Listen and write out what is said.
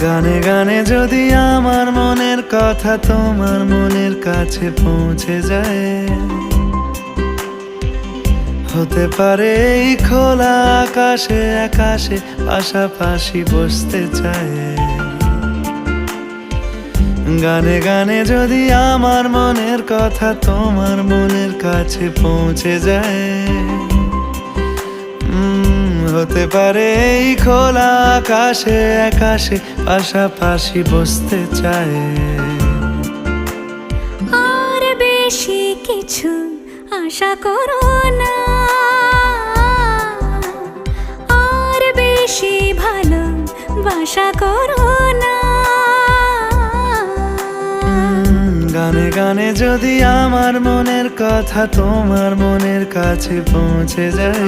গানে গানে যদি আমার মনের কথা তোমার মনের কাছে পৌঁছে যায়, হতে পারে এই খোলা আকাশে আকাশে পাশাপাশি বসতে চায়। গানে গানে যদি আমার মনের কথা তোমার মনের কাছে পৌঁছে যায়, হতে পারে এই খোলা আকাশে আকাশে পাশাপাশি বসতে চায়। আর বেশি কিছু আশা করো না, আর বেশি ভালোবাসা করো না। গানে গানে যদি আমার মনের কথা তোমার মনের কাছে পৌঁছে যায়,